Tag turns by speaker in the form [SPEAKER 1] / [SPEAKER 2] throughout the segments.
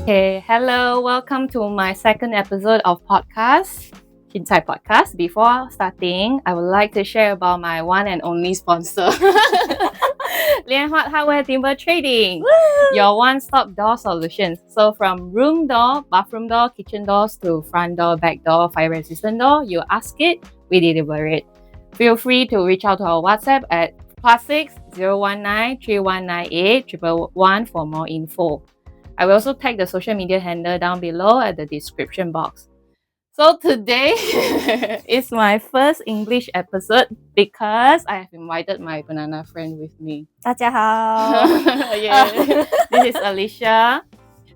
[SPEAKER 1] Okay, hello, welcome to my second episode of podcast, Cincai Podcast. Before starting, I would like to share about my one and only sponsor, Lian Huat Hardware Timber Trading, your one-stop door solutions. So from room door, bathroom door, kitchen doors to front door, back door, fire-resistant door, you ask it, we deliver it. Feel free to reach out to our WhatsApp at +6 019 3198 111 for more info. I will also tag the social media handle down below at the description box. So today is my first English episode because I have invited my banana friend with me.
[SPEAKER 2] 大家好
[SPEAKER 1] Yeah, this is Alicia.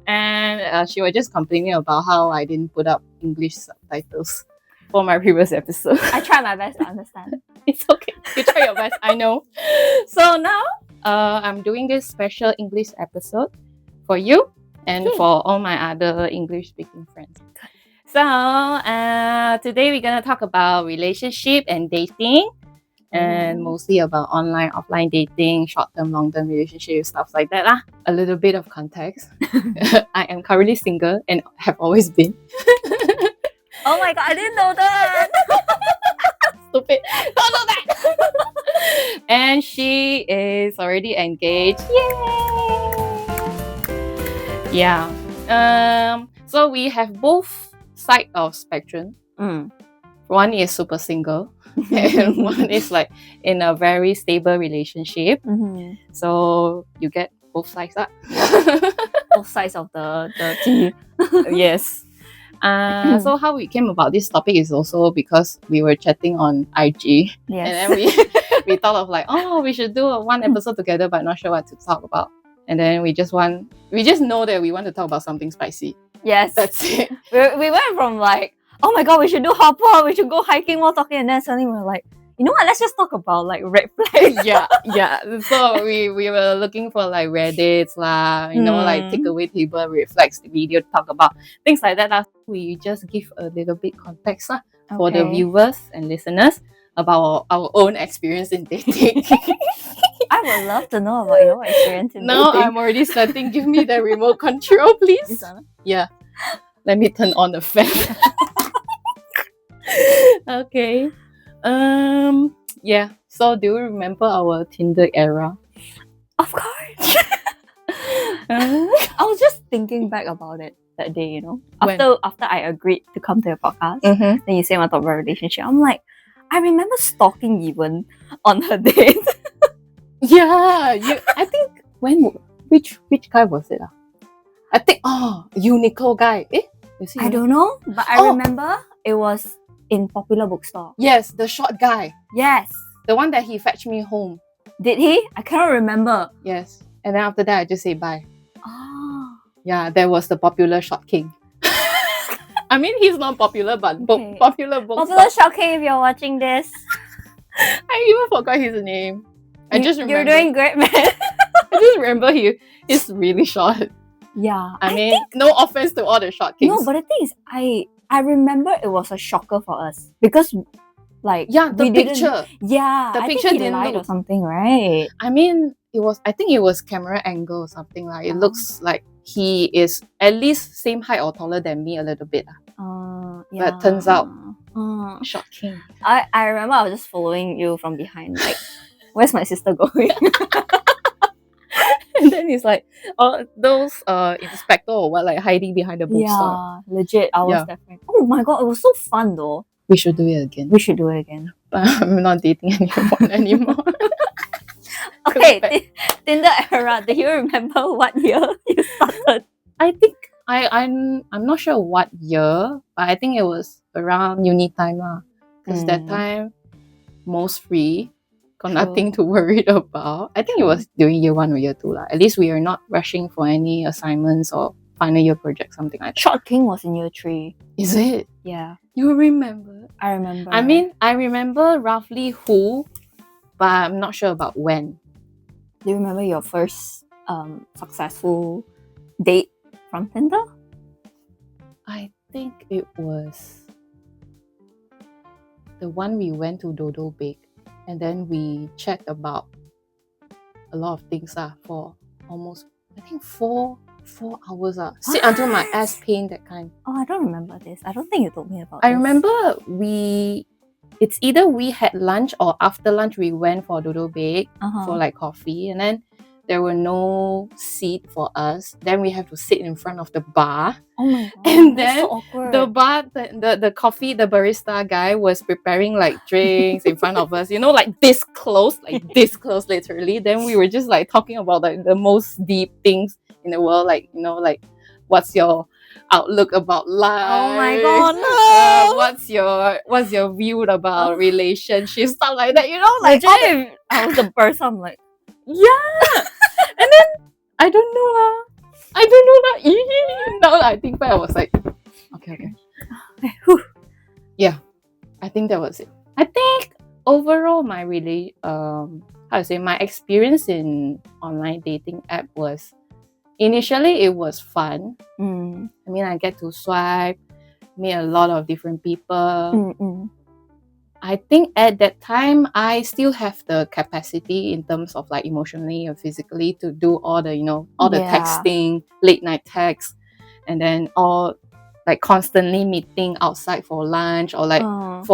[SPEAKER 1] And she was just complaining about how I didn't put up English subtitles for my previous episode.
[SPEAKER 2] I try my best to understand.
[SPEAKER 1] It's okay. You try your best, I know. So now, I'm doing this special English episode for you and for all my other English-speaking friends. So, today we're gonna talk about relationship and dating, and mostly about online, offline dating, short-term, long-term relationships, stuff like that lah. A little bit of context. I am currently single and have always been.
[SPEAKER 2] Oh my god, I didn't know that!
[SPEAKER 1] Stupid. Don't know that. And she is already engaged. Yay! Yeah. So we have both sides of spectrum. One is super single, and one is like in a very stable relationship. So you get both sides up.
[SPEAKER 2] Both sides of the tea.
[SPEAKER 1] Yes. So how we came about this topic is also because we were chatting on IG.
[SPEAKER 2] Yes.
[SPEAKER 1] And then we thought of like, oh, we should do one episode together, but not sure what to talk about. And then we just know that we want to talk about something spicy.
[SPEAKER 2] Yes.
[SPEAKER 1] That's it.
[SPEAKER 2] We went from like, oh my god, we should do hopper, we should go hiking while talking, and then suddenly we're like, you know what, let's just talk about like red flags.
[SPEAKER 1] Yeah. So we were looking for like Reddits lah, like takeaway table, red flags video to talk about. Things like that lah. We just give a little bit context lah for the viewers and listeners about our own experience in dating.
[SPEAKER 2] I would love to know about your experience in
[SPEAKER 1] Now
[SPEAKER 2] dating.
[SPEAKER 1] I'm already starting. Give me the remote control, please. Yeah. Let me turn on the fan. Okay. Yeah. So do you remember our Tinder era?
[SPEAKER 2] Of course. I was just thinking back about it that day, you know. After I agreed to come to your podcast, then you say I want to talk about relationship. I'm like, I remember stalking even on her date.
[SPEAKER 1] Yeah. I think which guy was it? I think Uniqlo guy. Is he
[SPEAKER 2] I don't know, but I remember it was in Popular Bookstore.
[SPEAKER 1] Yes, the short guy.
[SPEAKER 2] Yes.
[SPEAKER 1] The one that he fetched me home.
[SPEAKER 2] Did he? I cannot remember.
[SPEAKER 1] Yes. And then after that, I just say bye.
[SPEAKER 2] Oh.
[SPEAKER 1] Yeah, there was the Popular Short King. I mean, he's not popular, but Popular Bookstore.
[SPEAKER 2] Popular Short King, if you're watching this.
[SPEAKER 1] I even forgot his name. I just remember.
[SPEAKER 2] You're doing great, man.
[SPEAKER 1] I just remember he's really short.
[SPEAKER 2] Yeah.
[SPEAKER 1] I mean, no offense to all the short kings.
[SPEAKER 2] No, but the thing is, I remember it was a shocker for us because, like,
[SPEAKER 1] the picture.
[SPEAKER 2] Yeah,
[SPEAKER 1] the
[SPEAKER 2] I
[SPEAKER 1] picture
[SPEAKER 2] think he
[SPEAKER 1] didn't
[SPEAKER 2] lied
[SPEAKER 1] look
[SPEAKER 2] or something, right?
[SPEAKER 1] I mean, I think it was camera angle or something like. It looks like he is at least same height or taller than me a little bit.
[SPEAKER 2] Yeah.
[SPEAKER 1] But turns out, short king.
[SPEAKER 2] I remember I was just following you from behind, like, where's my sister going?
[SPEAKER 1] And then it's like, those inspector or what, like hiding behind the bookstore.
[SPEAKER 2] Yeah, legit. I was definitely. Oh my god, it was so fun though.
[SPEAKER 1] We should do it again.
[SPEAKER 2] We should do it again.
[SPEAKER 1] But I'm not dating anyone anymore.
[SPEAKER 2] Okay, Tinder era. Do you remember what year you started?
[SPEAKER 1] I think I'm not sure what year, but I think it was around uni time lah. Because that time, most free. Got nothing to worry about. I think it was during year 1 or year 2 lah. At least we are not rushing for any assignments or final year project, something like that.
[SPEAKER 2] Short King was in year 3.
[SPEAKER 1] Is it?
[SPEAKER 2] Yeah.
[SPEAKER 1] You remember?
[SPEAKER 2] I remember.
[SPEAKER 1] I mean, I remember roughly who, but I'm not sure about when.
[SPEAKER 2] Do you remember your first successful date from Tinder?
[SPEAKER 1] I think it was the one we went to Dodo Bake. And then we chat about a lot of things for almost, I think, four 4 hours. Sit until my ass pain, that kind.
[SPEAKER 2] Oh, I don't remember this. I don't think you told me about
[SPEAKER 1] I
[SPEAKER 2] this.
[SPEAKER 1] remember it's either we had lunch or after lunch we went for dodo bake for like coffee, and then there were no seat for us. Then we have to sit in front of the bar.
[SPEAKER 2] Oh my god.
[SPEAKER 1] And
[SPEAKER 2] that's
[SPEAKER 1] then
[SPEAKER 2] so awkward.
[SPEAKER 1] the bar, the coffee, the barista guy was preparing like drinks in front of us, like this close literally. Then we were just like talking about like the most deep things in the world, like, like what's your outlook about life?
[SPEAKER 2] Oh my god, no.
[SPEAKER 1] What's your view about relationships, stuff like that, like
[SPEAKER 2] Imagine if I was the person, I'm like,
[SPEAKER 1] yeah. And then I don't know lah. Now I think back, I was like, okay. Yeah, I think that was it. I think overall my my experience in online dating app was, initially it was fun. I mean, I get to swipe, meet a lot of different people. I think at that time I still have the capacity in terms of like emotionally and physically to do all the the texting, late night texts, and then all like constantly meeting outside for lunch or like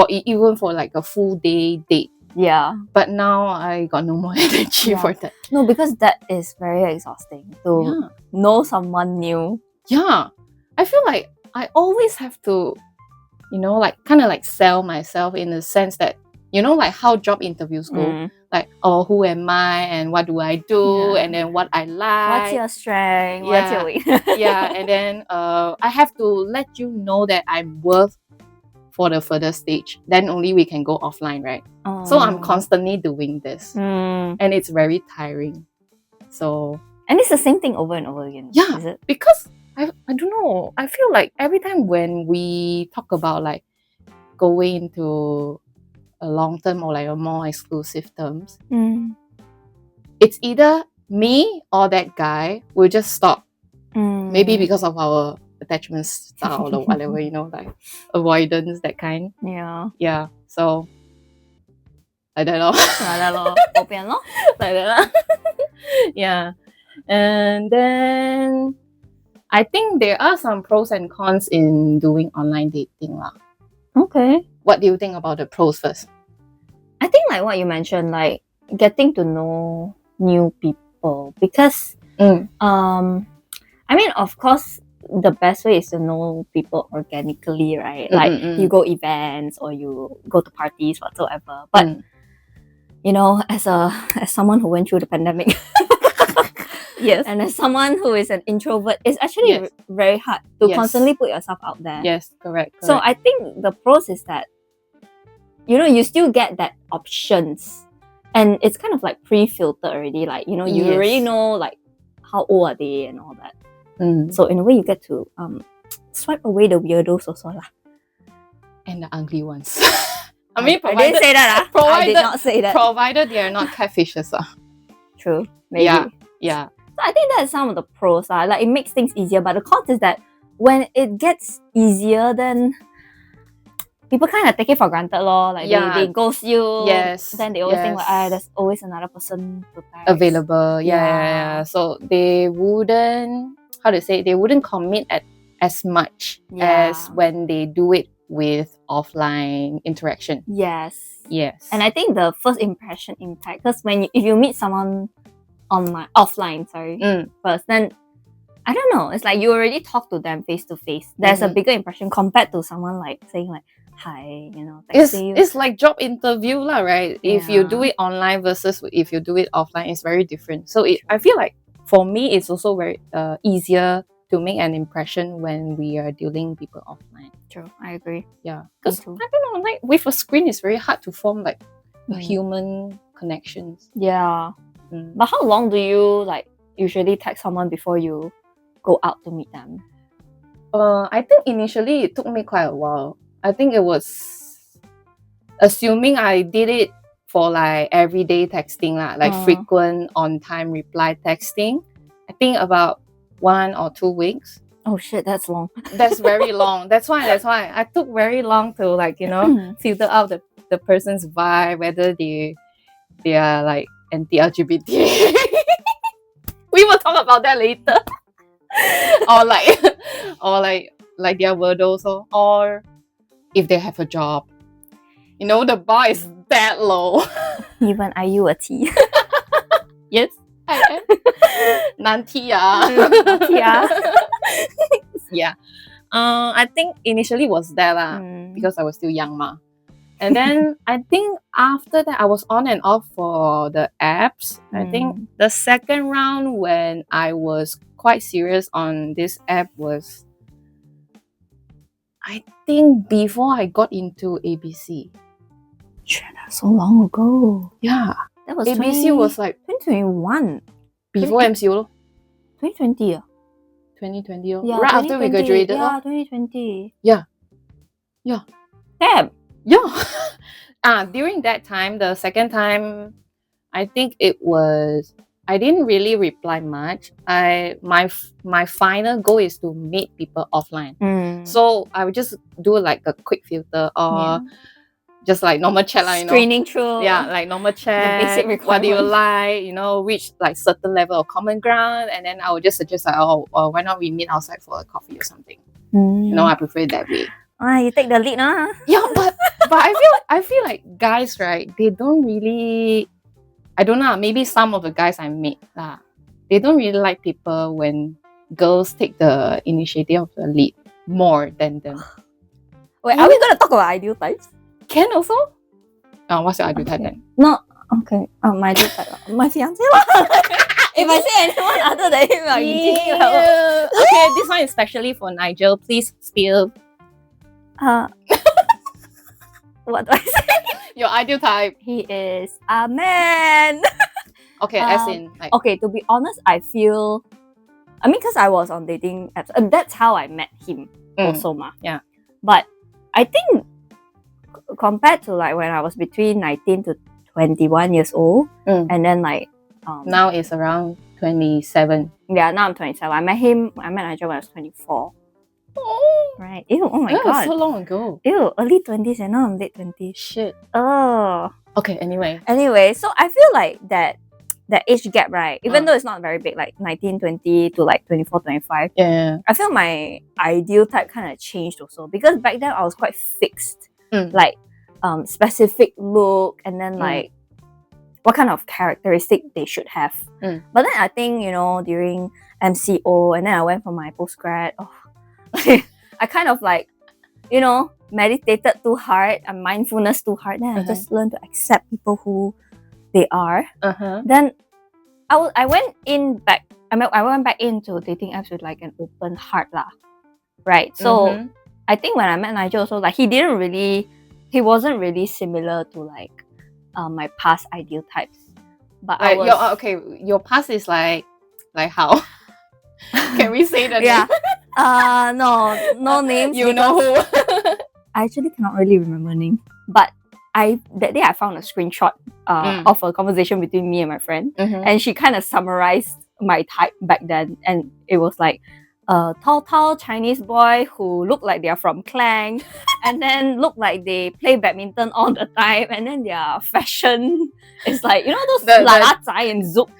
[SPEAKER 1] even for like a full day date.
[SPEAKER 2] Yeah.
[SPEAKER 1] But now I got no more energy for that.
[SPEAKER 2] No, because that is very exhausting to know someone new.
[SPEAKER 1] Yeah. I feel like I always have to like kind of like sell myself in the sense that, like how job interviews go, like, who am I and what do I do, and then what I like.
[SPEAKER 2] What's your strength? What's your weakness?
[SPEAKER 1] Yeah, and then I have to let you know that I'm worth for the further stage. Then only we can go offline, right? So I'm constantly doing this, and it's very tiring. So,
[SPEAKER 2] and it's the same thing over and over again.
[SPEAKER 1] Yeah,
[SPEAKER 2] is it?
[SPEAKER 1] Because I don't know. I feel like every time when we talk about like going into a long-term or like a more exclusive terms, it's either me or that guy will just stop. Maybe because of our attachment style or whatever, like avoidance, that kind.
[SPEAKER 2] Yeah.
[SPEAKER 1] Yeah. So like that lor.
[SPEAKER 2] Like that.
[SPEAKER 1] Yeah. And then I think there are some pros and cons in doing online dating lah.
[SPEAKER 2] Okay.
[SPEAKER 1] What do you think about the pros first?
[SPEAKER 2] I think like what you mentioned, like getting to know new people, because I mean, of course, the best way is to know people organically, right? Like you go events or you go to parties whatsoever. But as someone who went through the pandemic, yes, and as someone who is an introvert, it's actually very hard to constantly put yourself out there.
[SPEAKER 1] Yes, correct.
[SPEAKER 2] So I think the pros is that you still get that options, and it's kind of like pre-filtered already. Like you already know like how old are they and all that. So in a way, you get to swipe away the weirdos also lah.
[SPEAKER 1] And the ugly ones. I mean,
[SPEAKER 2] I didn't say that. I did not say that.
[SPEAKER 1] Provided they are not catfishes.
[SPEAKER 2] True. Maybe.
[SPEAKER 1] Yeah.
[SPEAKER 2] So I think that's some of the pros. Like it makes things easier. But the cons is that when it gets easier, then people kind of take it for granted lor. Like they ghost you.
[SPEAKER 1] Yes.
[SPEAKER 2] Then they always think like, there's always another person to text.
[SPEAKER 1] Available. Yeah. So they wouldn't, they wouldn't commit as much as when they do it with offline interaction.
[SPEAKER 2] Yes.
[SPEAKER 1] And
[SPEAKER 2] I think the first impression impact, because if you meet someone offline, first, then I don't know, it's like you already talk to them face to face. There's a bigger impression compared to someone like saying like, hi, texting you.
[SPEAKER 1] It's like job interview lah, right? If you do it online versus if you do it offline, it's very different. So I feel like for me, it's also very easier to make an impression when we are dealing with people offline.
[SPEAKER 2] True, I agree.
[SPEAKER 1] Yeah, because I don't know, like with a screen, it's very hard to form like human connections.
[SPEAKER 2] Yeah. But how long do you like usually text someone before you go out to meet them?
[SPEAKER 1] I think initially it took me quite a while. I think it was, assuming I did it for like everyday texting lah, like frequent on-time reply texting, I think about 1 or 2 weeks.
[SPEAKER 2] Oh shit, that's long.
[SPEAKER 1] That's very long. That's why I took very long to like, filter out the person's vibe, whether they are like anti-LGBT. We will talk about that later. or like their word also, or if they have a job. You know, the bar is that low.
[SPEAKER 2] Even are you a T?
[SPEAKER 1] Yes, I am. Nanti ya. Yeah. I think initially was that lah, because I was still young ma. And then I think after that I was on and off for the apps. I think the second round when I was quite serious on this app was, I think, before I got into ABC.
[SPEAKER 2] That's so long ago.
[SPEAKER 1] Yeah.
[SPEAKER 2] That was
[SPEAKER 1] ABC was like
[SPEAKER 2] 2021.
[SPEAKER 1] before MCO.
[SPEAKER 2] 2020.
[SPEAKER 1] 2020.
[SPEAKER 2] Yeah,
[SPEAKER 1] Right after we
[SPEAKER 2] 2020.
[SPEAKER 1] graduated.
[SPEAKER 2] Yeah, 2020.
[SPEAKER 1] Yeah.
[SPEAKER 2] Damn.
[SPEAKER 1] Yeah. During that time, the second time, I think it was, I didn't really reply much. My final goal is to meet people offline. So I would just do like a quick filter or just like normal chat,
[SPEAKER 2] Screening through.
[SPEAKER 1] Yeah, like normal chat.
[SPEAKER 2] basic requirements.
[SPEAKER 1] What do you like? Reach like certain level of common ground, and then I would just suggest like, why not we meet outside for a coffee or something? I prefer it that way.
[SPEAKER 2] You take the lead, huh?
[SPEAKER 1] Yeah, but I feel like guys, right? They don't really. I don't know. Maybe some of the guys I meet, they don't really like people when girls take the initiative of the lead more than them.
[SPEAKER 2] Wait, are we gonna talk about ideal types?
[SPEAKER 1] Can also. What's your ideal type then?
[SPEAKER 2] No. Okay. My ideal type. My fiance. If I say anyone other than him,
[SPEAKER 1] Okay, this one is especially for Nigel. Please spill.
[SPEAKER 2] What do I say?
[SPEAKER 1] Your ideal type.
[SPEAKER 2] He is a man.
[SPEAKER 1] Okay, as in like.
[SPEAKER 2] Okay, to be honest, I feel. I mean, because I was on dating apps, that's how I met him. Also, ma.
[SPEAKER 1] Yeah.
[SPEAKER 2] But I think compared to like when I was between 19 to 21 years old, and then like
[SPEAKER 1] now it's around 27.
[SPEAKER 2] Yeah, now I'm 27. I met Nigel when I was 24.
[SPEAKER 1] Oh.
[SPEAKER 2] Right. Ew, oh my
[SPEAKER 1] God.
[SPEAKER 2] god.
[SPEAKER 1] So long ago.
[SPEAKER 2] Ew, early 20s and now I'm late 20s.
[SPEAKER 1] Shit.
[SPEAKER 2] Oh.
[SPEAKER 1] Okay, anyway,
[SPEAKER 2] so I feel like that age gap, right? Even though it's not very big, like 19, 20 to like 24, 25.
[SPEAKER 1] Yeah.
[SPEAKER 2] I feel my ideal type kind of changed also, because back then I was quite fixed. Like specific look, and then like what kind of characteristic they should have. But then I think, during MCO, and then I went for my postgrad, I kind of like, meditated too hard and mindfulness too hard. Then I just learned to accept people who they are. Then I went back into dating apps with like an open heart lah. Right. So I think when I met Nigel also, like he wasn't really similar to like my past ideal types. But
[SPEAKER 1] your past is like how? Can we say the name?
[SPEAKER 2] No names.
[SPEAKER 1] You know who?
[SPEAKER 2] I actually cannot really remember name. But that day I found a screenshot of a conversation between me and my friend, and she kind of summarized my type back then, and it was like a tall Chinese boy who look like they're from Klang, and then look like they play badminton all the time, and then their fashion is like those Lala Zai and Zouk.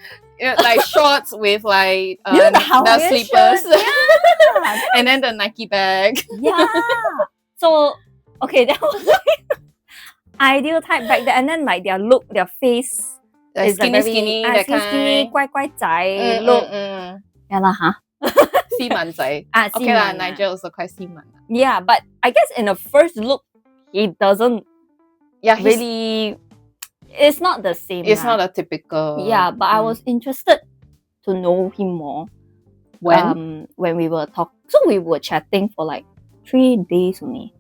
[SPEAKER 1] Like shorts with like
[SPEAKER 2] the
[SPEAKER 1] slippers,
[SPEAKER 2] yeah.
[SPEAKER 1] And then the Nike bag.
[SPEAKER 2] Yeah. So that was like ideal type back then, and then like their look, their face
[SPEAKER 1] like
[SPEAKER 2] is
[SPEAKER 1] skinny, that kind.
[SPEAKER 2] Skinny, 乖仔 look. Yeah lah, huh?
[SPEAKER 1] 西蛮仔. Okay lah, Nigel also quite 西蛮.
[SPEAKER 2] Yeah, but I guess in the first look, he doesn't really. It's not the same.
[SPEAKER 1] It's not a typical.
[SPEAKER 2] Yeah, but I was interested to know him more. When we were talking, so we were chatting for like 3 days only.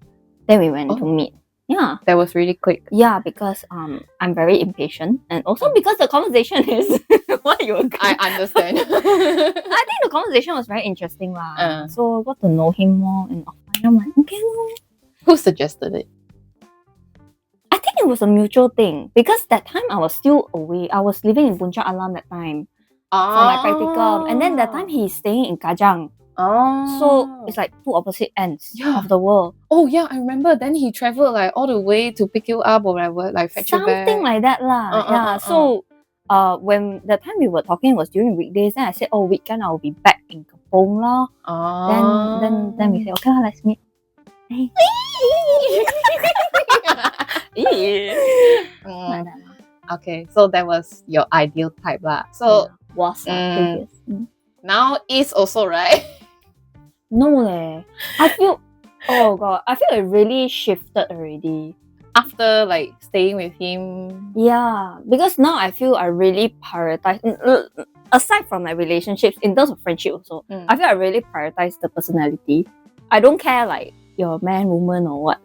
[SPEAKER 2] Then we went to meet. Yeah,
[SPEAKER 1] that was really quick.
[SPEAKER 2] Yeah, because I'm very impatient, and also because the conversation is what you agree.
[SPEAKER 1] I understand.
[SPEAKER 2] I think the conversation was very interesting lah. So I got to know him more, and I'm like, okay.
[SPEAKER 1] Who suggested it?
[SPEAKER 2] I think it was a mutual thing, because that time I was still away. I was living in Puncak Alam that time for my practicum, and then that time he's staying in Kajang. So it's like two opposite ends of the world.
[SPEAKER 1] Oh yeah, I remember. Then he traveled like all the way to pick you up or whatever, like fetch you back.
[SPEAKER 2] Something like that lah. So when the time we were talking was during weekdays, then I said, oh, weekend I'll be back in Kampong lah.
[SPEAKER 1] Oh.
[SPEAKER 2] Then we said, okay, let's meet.
[SPEAKER 1] Okay, so that was your ideal type lah. So
[SPEAKER 2] previous.
[SPEAKER 1] now is also right.
[SPEAKER 2] No leh. I feel it really shifted already.
[SPEAKER 1] After like staying with him.
[SPEAKER 2] Yeah, because now I feel I really prioritize, aside from my relationships, in terms of friendship also, I feel I really prioritize the personality. I don't care like you're a man, woman or what.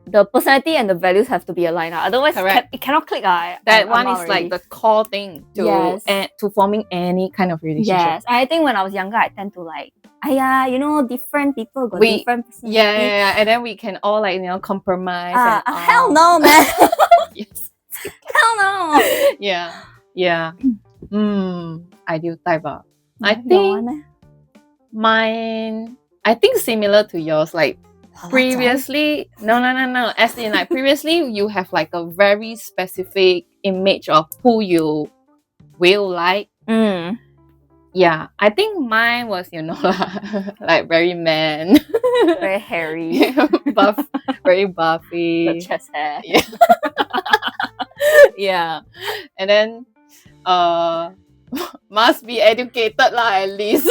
[SPEAKER 2] The personality and the values have to be aligned. Otherwise, it cannot click.
[SPEAKER 1] That one is like the core thing to forming any kind of relationship.
[SPEAKER 2] Yes, I think when I was younger, I tend to like, different people got different personality.
[SPEAKER 1] Yeah, and then we can all like, compromise.
[SPEAKER 2] Hell no, man.
[SPEAKER 1] Yes.
[SPEAKER 2] Hell no.
[SPEAKER 1] Yeah. Ideal type. I think mine, I think similar to yours, like previously, no. As in like previously, you have like a very specific image of who you will like. Yeah, I think mine was, like very man.
[SPEAKER 2] Very hairy.
[SPEAKER 1] Buff, very buffy.
[SPEAKER 2] The chest hair.
[SPEAKER 1] Yeah. Yeah. And then, must be educated lah at least.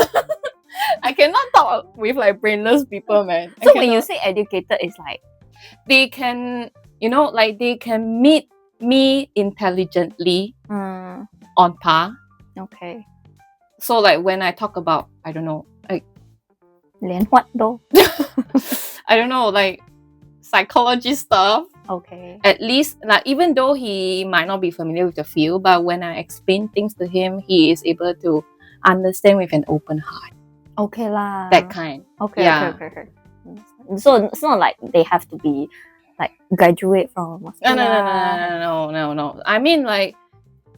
[SPEAKER 1] I cannot talk with like brainless people, man.
[SPEAKER 2] So when you say educated, it's like
[SPEAKER 1] they can, they can meet me intelligently on par.
[SPEAKER 2] Okay.
[SPEAKER 1] So like when I talk about, I don't know, like
[SPEAKER 2] Lian Huat though.
[SPEAKER 1] I don't know, like psychology stuff.
[SPEAKER 2] Okay.
[SPEAKER 1] At least, like even though he might not be familiar with the field, but when I explain things to him, he is able to understand with an open heart.
[SPEAKER 2] Okay lah.
[SPEAKER 1] That kind.
[SPEAKER 2] Okay.
[SPEAKER 1] Yeah.
[SPEAKER 2] Okay. So it's not like they have to be like graduate from
[SPEAKER 1] No. I mean like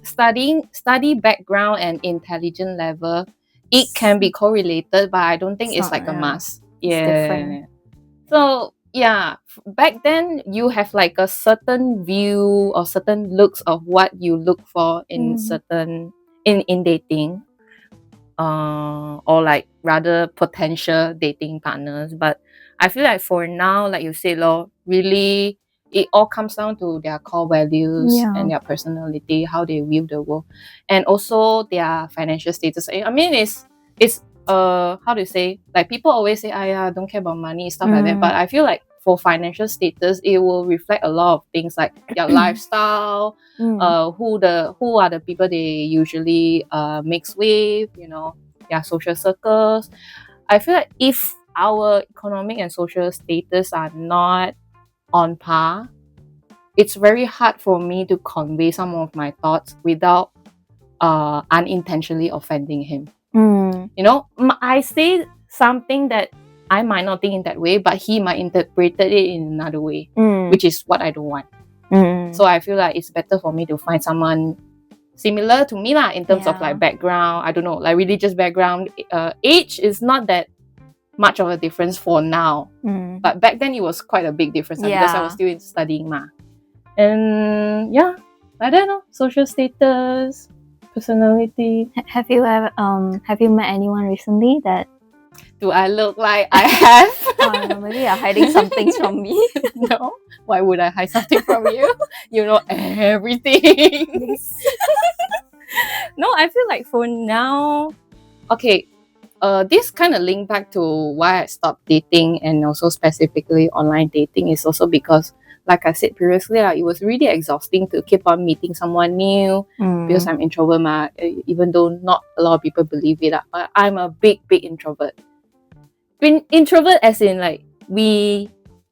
[SPEAKER 1] study background and intelligence level, it can be correlated, but I don't think it's like a must. Yeah.
[SPEAKER 2] It's different.
[SPEAKER 1] So yeah, back then you have like a certain view or certain looks of what you look for in certain in dating. Or like rather potential dating partners. But I feel like for now, like you said, really it all comes down to their core values and their personality, how they view the world, and also their financial status. I mean, it's how do you say? Like people always say, don't care about money, stuff like that. But I feel like for financial status, it will reflect a lot of things like their lifestyle, who are the people they usually mix with, their social circles. I feel like if our economic and social status are not on par, it's very hard for me to convey some of my thoughts without unintentionally offending him. I say something that I might not think in that way, but he might interpret it in another way, which is what I don't want. So I feel like it's better for me to find someone similar to me lah, in terms of like background, I don't know, like religious background. Age is not that much of a difference for now, but back then it was quite a big difference because I was still studying ma. And I don't know, social status, personality.
[SPEAKER 2] Have you met anyone recently that
[SPEAKER 1] do I look like I have?
[SPEAKER 2] Maybe you're hiding some things from me.
[SPEAKER 1] No, why would I hide something from you? You know everything. No, I feel like for now, okay, this kind of link back to why I stopped dating, and also specifically online dating, is also because, like I said previously, it was really exhausting to keep on meeting someone new because I'm introvert ma, even though not a lot of people believe it, but I'm a big introvert. Introvert as in like we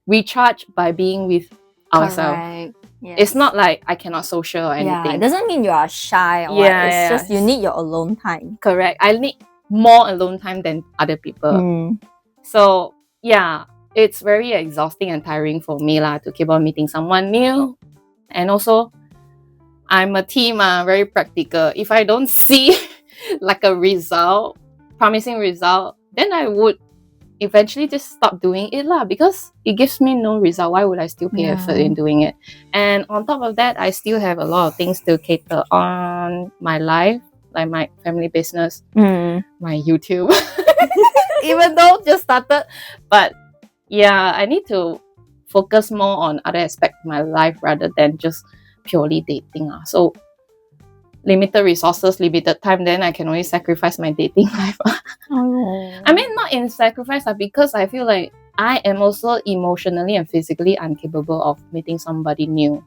[SPEAKER 1] recharge by being with ourselves. Yes. It's not like I cannot social or anything.
[SPEAKER 2] It doesn't mean you are shy or what. It's just you need your alone time.
[SPEAKER 1] Correct. I need more alone time than other people. So it's very exhausting and tiring for me lah to keep on meeting someone new. And also, I'm a team, very practical. If I don't see like a promising result, then I would eventually just stop doing it lah, because it gives me no result. Why would I still pay effort in doing it? And on top of that, I still have a lot of things to cater on my life, like my family business, my YouTube, even though just started. But yeah, I need to focus more on other aspects of my life rather than just purely dating. So limited resources, limited time, then I can only sacrifice my dating life. I mean, not in sacrifice, because I feel like I am also emotionally and physically incapable of meeting somebody new.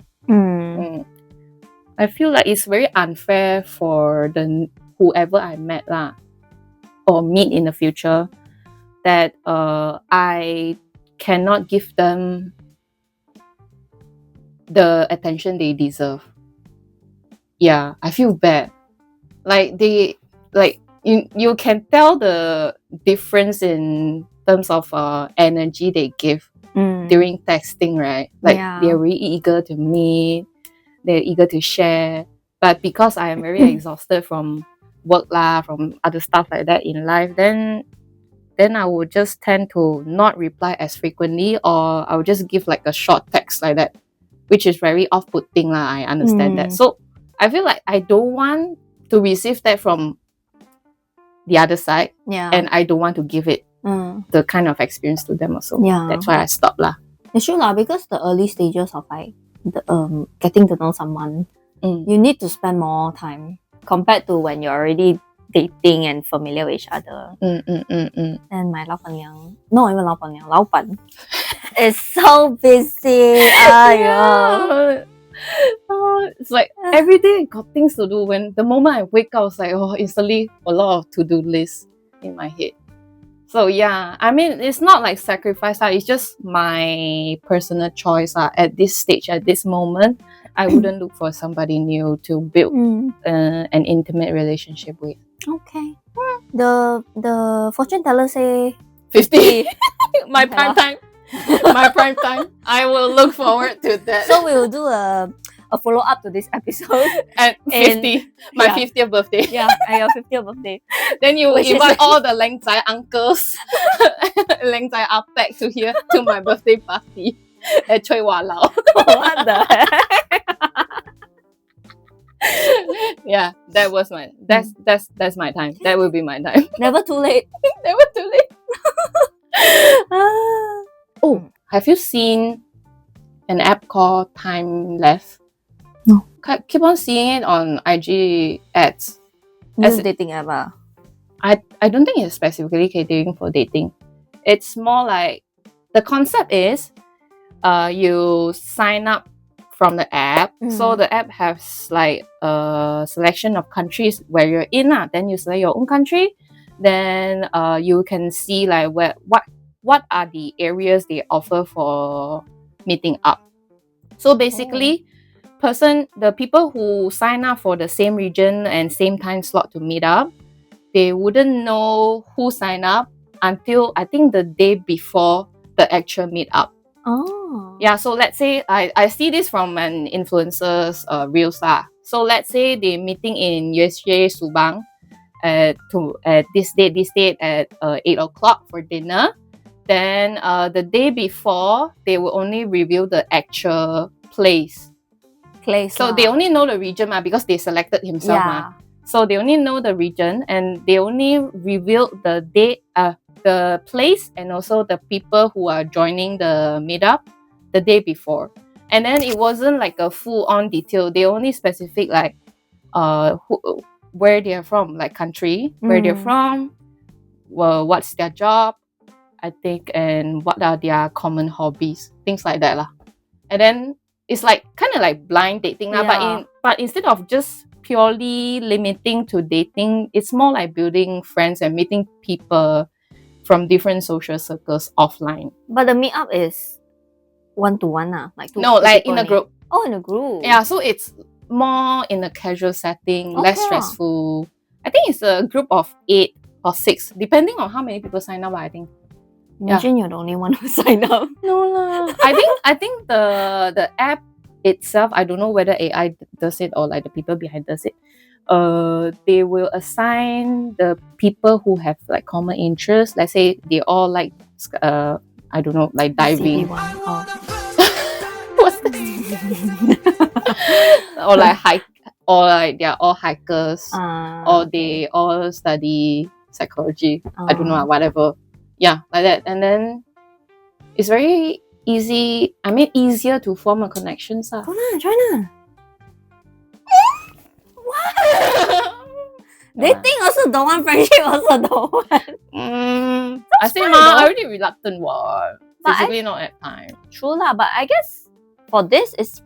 [SPEAKER 1] I feel like it's very unfair for whoever I met or meet in the future, that I cannot give them the attention they deserve. Yeah, I feel bad. Like you can tell the difference in terms of energy they give during texting, right? Like they're really eager to meet, they're eager to share. But because I am very exhausted from work from other stuff like that in life, then I would just tend to not reply as frequently, or I would just give like a short text like that, which is very off-putting I understand that. So I feel like I don't want to receive that from the other side, and I don't want to give it the kind of experience to them also. That's why I stopped
[SPEAKER 2] It's true because the early stages of like getting to know someone, you need to spend more time compared to when you're already dating and familiar with each other. And my 老板娘, not even 老板娘, 老板 is so busy.
[SPEAKER 1] It's like every day I got things to do. When the moment I wake up, I was like, instantly a lot of to-do lists in my head. So yeah, I mean, it's not like sacrifice. It's just my personal choice. At this stage, at this moment, I wouldn't look for somebody new to build an intimate relationship with.
[SPEAKER 2] Okay. The fortune teller say
[SPEAKER 1] 50. My prime time. My prime time. I will look forward to that.
[SPEAKER 2] So we will do a follow-up to this episode.
[SPEAKER 1] At 50. My 50th birthday.
[SPEAKER 2] Yeah, at your 50th birthday.
[SPEAKER 1] Then you will invite all the Leng Zai uncles, Leng Zai Apek to here to my birthday party at Chui Wa Lao.
[SPEAKER 2] What the heck?
[SPEAKER 1] Yeah, that was that's my time. That will be my time.
[SPEAKER 2] Never too late.
[SPEAKER 1] Never too late. Have you seen an app called Timeleft?
[SPEAKER 2] No.
[SPEAKER 1] Keep on seeing it on IG ads.
[SPEAKER 2] As a dating app.
[SPEAKER 1] I don't think it's specifically catering for dating. It's more like, the concept is you sign up from the app. So the app has like a selection of countries where you're in. Then you select your own country. Then you can see like what are the areas they offer for meeting up. So basically, the people who sign up for the same region and same time slot to meet up, they wouldn't know who signed up until I think the day before the actual meetup. Yeah, so let's say I see this from an influencer's reels. So let's say they're meeting in USJ Subang at this date at 8 o'clock for dinner. Then the day before, they will only reveal the actual place. So they only know the region because they selected himself. So they only know the region, and they only reveal the day, the place, and also the people who are joining the meetup the day before. And then it wasn't like a full-on detail. They only specific like where they are from, like country, where they're from, what's their job, I think, and what are their common hobbies, things like that. And then it's like kind of like blind dating. But instead of just purely limiting to dating, it's more like building friends and meeting people from different social circles offline.
[SPEAKER 2] But the meetup is one-to-one, like two.
[SPEAKER 1] No, like in a group.
[SPEAKER 2] Oh, in a group.
[SPEAKER 1] Yeah, so it's more in a casual setting, less stressful. I think it's a group of 8 or 6, depending on how many people sign up, I think.
[SPEAKER 2] Imagine you're the only one who signed up.
[SPEAKER 1] No lah. I think the app itself, I don't know whether AI does it or like the people behind does it, they will assign the people who have like common interests. Let's say they all like, I don't know, like diving. What's that? Or like or like they're all hikers, or they all study psychology. I don't know, whatever. Yeah, like that. And then it's very easy. I mean, easier to form a connection.
[SPEAKER 2] Go na, try na. What? Dating also don't want, friendship also don't want.
[SPEAKER 1] I say, ma, I already reluctant. What? Basically, not at time.
[SPEAKER 2] True lah, but I guess for this is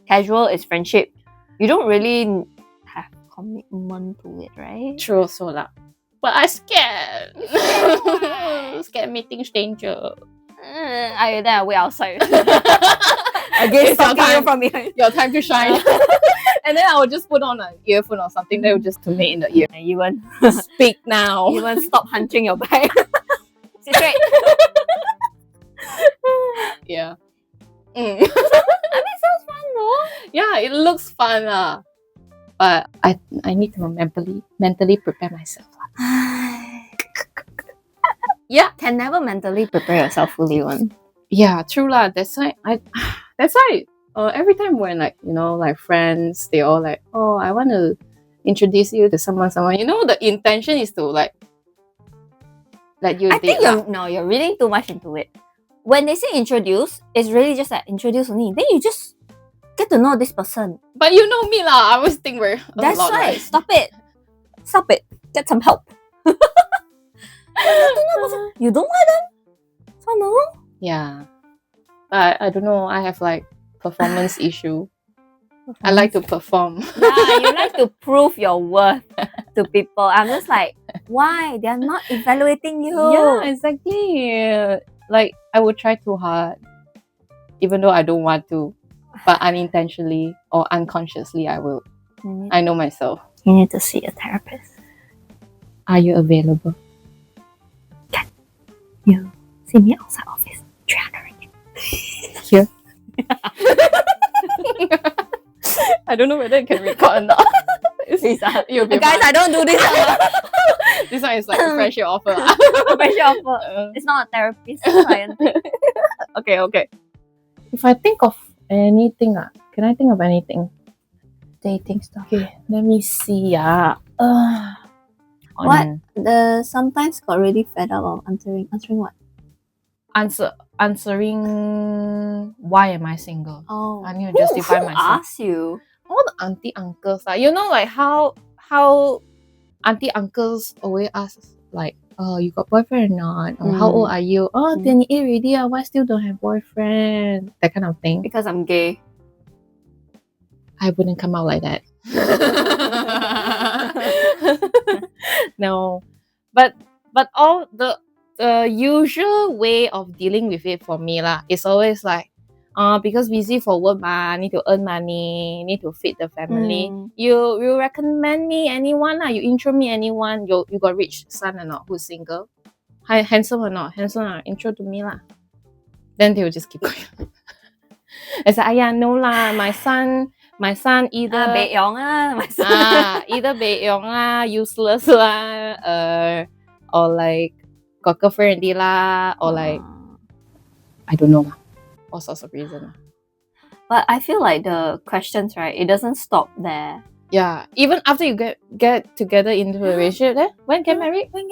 [SPEAKER 2] casual, it's friendship. You don't really have commitment to it, right?
[SPEAKER 1] True, so lah. But I scared. Scared meeting stranger.
[SPEAKER 2] Then I wait outside. Again, stalking you from behind.
[SPEAKER 1] Your time to shine. And then I will just put on an earphone or something that will just to me in the ear.
[SPEAKER 2] You won't
[SPEAKER 1] Speak now.
[SPEAKER 2] You won't stop hunching your back. Sit straight.
[SPEAKER 1] Yeah.
[SPEAKER 2] I mean, it sounds fun though.
[SPEAKER 1] Yeah, it looks fun but I need to mentally prepare myself.
[SPEAKER 2] Yeah, can never mentally prepare yourself fully one.
[SPEAKER 1] Yeah, true lah. That's why every time when like, you know, like friends, they all like, oh, I want to introduce you to someone. You know, the intention is to like you.
[SPEAKER 2] I think you're reading too much into it. When they say introduce, it's really just like introduce only. Then you just get to know this person.
[SPEAKER 1] But you know me lah. I always think we're
[SPEAKER 2] that's
[SPEAKER 1] lot,
[SPEAKER 2] right.
[SPEAKER 1] Right.
[SPEAKER 2] Stop it. Get some help. You don't like them? So no.
[SPEAKER 1] Yeah. I don't know. I have like performance issue. I like to perform.
[SPEAKER 2] Yeah, you like to prove your worth to people. I'm just like, why? They're not evaluating you.
[SPEAKER 1] Yeah, exactly. Like, I would try too hard, even though I don't want to, but unintentionally or unconsciously, I will. I know myself.
[SPEAKER 2] You need to see a therapist.
[SPEAKER 1] Are you available?
[SPEAKER 2] Can you see me outside office? 300
[SPEAKER 1] Here? I don't know whether it can record or not.
[SPEAKER 2] Guys, I don't do this.
[SPEAKER 1] This one is like a friendship offer.
[SPEAKER 2] Friendship offer. It's not a therapist client.
[SPEAKER 1] Okay. If I think of anything, can I think of anything?
[SPEAKER 2] Dating stuff.
[SPEAKER 1] Okay, let me see.
[SPEAKER 2] What? Sometimes got really fed up of answering what?
[SPEAKER 1] Answering why am I single?
[SPEAKER 2] Oh,
[SPEAKER 1] I need to justify myself.
[SPEAKER 2] Who asked you?
[SPEAKER 1] All the auntie uncles, you know, like how auntie uncles always ask like, oh, you got boyfriend or not? Or how old are you? Oh, 28 already. Why still don't have boyfriend? That kind of thing.
[SPEAKER 2] Because I'm gay.
[SPEAKER 1] I wouldn't come out like that. No, but all the usual way of dealing with it for me is always like, because busy for work, need to earn money, need to feed the family. You recommend me anyone, you intro me anyone. You got rich son or not who's single? Handsome or not? Handsome or not? Intro to me lah. Then they will just keep going. It's like, no lah, my son either either useless or like got girlfriend already lah, or like I don't know lah, all sorts of reasons.
[SPEAKER 2] But I feel like the questions, right, it doesn't stop there.
[SPEAKER 1] Yeah, even after you get together into a relationship, when get married? When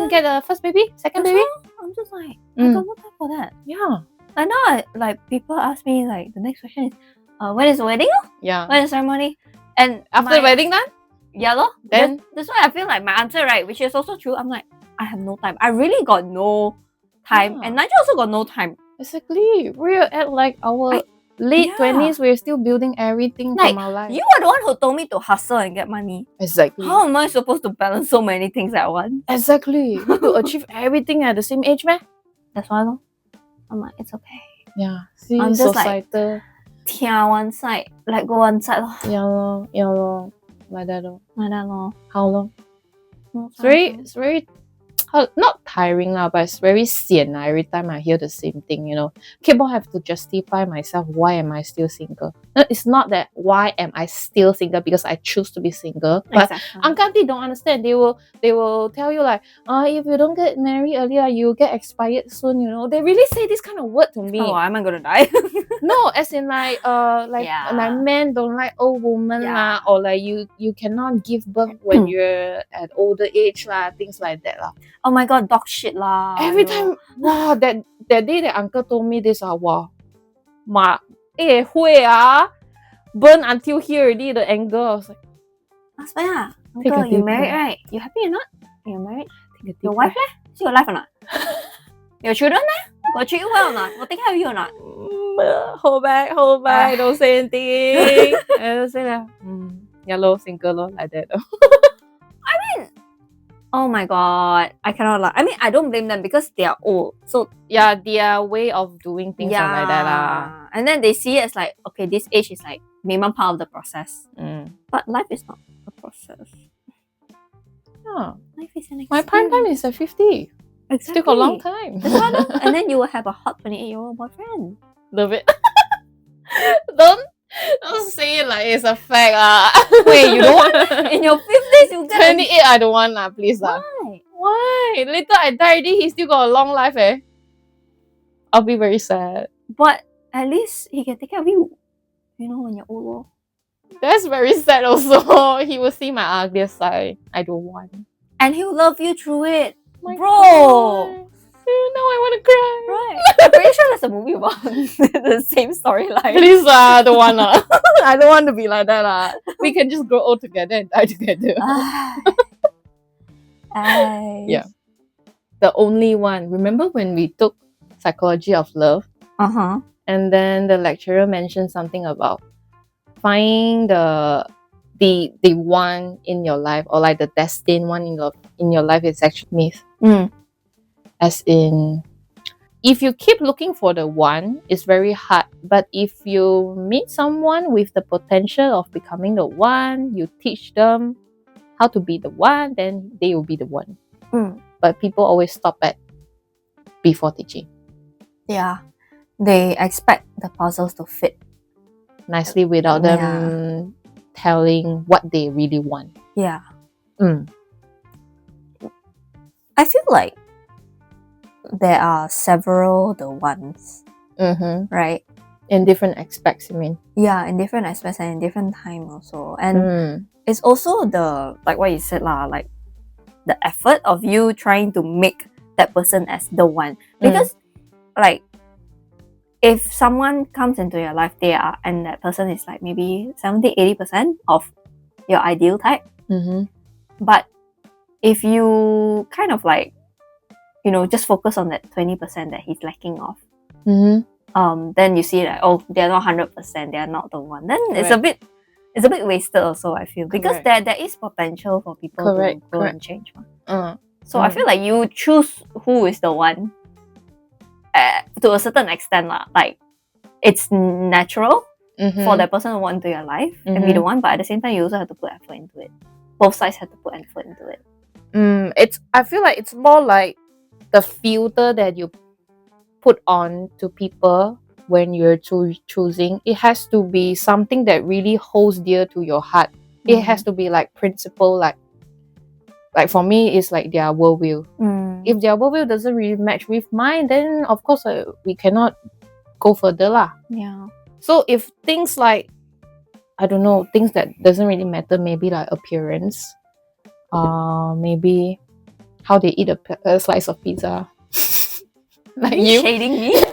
[SPEAKER 1] get the first baby, second baby?
[SPEAKER 2] I'm just like, I got no time for that.
[SPEAKER 1] Yeah.
[SPEAKER 2] I know, like people ask me like the next question is, when is the wedding?
[SPEAKER 1] Yeah.
[SPEAKER 2] When is the ceremony? And
[SPEAKER 1] after the wedding done?
[SPEAKER 2] Yeah lor.
[SPEAKER 1] Then
[SPEAKER 2] that's why I feel like my answer, right, which is also true, I'm like, I have no time. I really got no time. And Nigel also got no time.
[SPEAKER 1] Exactly. We're at like our late 20s. We're still building everything
[SPEAKER 2] like,
[SPEAKER 1] from our life.
[SPEAKER 2] You are the one who told me to hustle and get money.
[SPEAKER 1] Exactly.
[SPEAKER 2] How am I supposed to balance so many things at once?
[SPEAKER 1] Exactly. To achieve everything at the same age, man.
[SPEAKER 2] That's why lor. I'm like, it's okay.
[SPEAKER 1] Yeah. See,
[SPEAKER 2] I'm just
[SPEAKER 1] societal.
[SPEAKER 2] Like, tear one side, let go one side lor.
[SPEAKER 1] Yeah lor. Like that lor.
[SPEAKER 2] Like that lor.
[SPEAKER 1] How long?
[SPEAKER 2] No,
[SPEAKER 1] It's very not tiring lah, but it's very sian lah every time I hear the same thing, you know. Kepo have to justify myself, why am I still single? No, it's not that why am I still single because I choose to be single. But uncle auntie don't understand. They will tell you like, if you don't get married earlier, you'll get expired soon, you know. They really say this kind of word to me.
[SPEAKER 2] Oh, am I gonna die?
[SPEAKER 1] No, as in like men don't like old women lah, or like you cannot give birth when you're at older age lah, things like that lah.
[SPEAKER 2] Oh my god, dog shit lah.
[SPEAKER 1] Every time, wow, that day that uncle told me this, wow, burn until here already, the anger. I was like,
[SPEAKER 2] uncle, you married, right? You happy or not? You're married? Your wife Is your life or not? Your children Got treat you well or not? Will take care of you or not?
[SPEAKER 1] Hold back, don't say anything. I don't say that. Single like that.
[SPEAKER 2] Oh my god, I cannot lie. I mean, I don't blame them because they are old. So
[SPEAKER 1] yeah, their way of doing things are like that lah.
[SPEAKER 2] And then they see it as like, okay, this age is like minimum part of the process. But life is not a process.
[SPEAKER 1] Yeah.
[SPEAKER 2] Life is an experience.
[SPEAKER 1] My prime time is at 50.
[SPEAKER 2] Exactly.
[SPEAKER 1] Still got a long time.
[SPEAKER 2] That's why, and then you will have a hot 28-year-old boyfriend.
[SPEAKER 1] Love it. Don't say it like it's a fact.
[SPEAKER 2] Wait, you don't want? In your 50s, you get
[SPEAKER 1] 28, I don't want please.
[SPEAKER 2] Why?
[SPEAKER 1] Why? Later I die already, he still got a long life I'll be very sad.
[SPEAKER 2] But at least he can take care of you. You know, when you're old.
[SPEAKER 1] That's very sad also. He will see my ugliest side. I don't want.
[SPEAKER 2] And he'll love you through it.
[SPEAKER 1] My
[SPEAKER 2] Bro!
[SPEAKER 1] God. Now I want to cry.
[SPEAKER 2] Right. I'm pretty sure there's a movie about the same storyline.
[SPEAKER 1] Please, I don't want I don't want to be like that. We can just grow old together and die together. Yeah. The only one. Remember when we took Psychology of Love? And then the lecturer mentioned something about finding the one in your life, or like the destined one in your life is actually myth. As in, if you keep looking for the one, it's very hard. But if you meet someone with the potential of becoming the one, you teach them how to be the one, then they will be the one. But people always stop at before teaching.
[SPEAKER 2] Yeah. They expect the puzzles to fit
[SPEAKER 1] nicely without them telling what they really want.
[SPEAKER 2] Yeah. I feel like there are several the ones, right?
[SPEAKER 1] In different aspects, you mean?
[SPEAKER 2] Yeah, in different aspects and in different time also. And it's also the, like what you said lah, like the effort of you trying to make that person as the one. Because like, if someone comes into your life, and that person is like maybe 70-80% of your ideal type. But if you kind of like, you know, just focus on that 20% that he's lacking of, then you see that, oh, they're not 100%, they're not the one. Then it's a bit wasted also, I feel, because there is potential for people to grow and change. So I feel like you choose who is the one to a certain extent lah. Like, it's natural for that person to want into your life and be the one, but at the same time you also have to put effort into it. Both sides have to put effort into it.
[SPEAKER 1] I feel like it's more like the filter that you put on to people when you're choosing. It has to be something that really holds dear to your heart. It has to be like principle, like for me, it's like their worldview. If their worldview doesn't really match with mine, then of course we cannot go further lah.
[SPEAKER 2] Yeah.
[SPEAKER 1] So if things like, I don't know, things that doesn't really matter, maybe like appearance, maybe how they eat a slice of pizza. Like you
[SPEAKER 2] shading me? I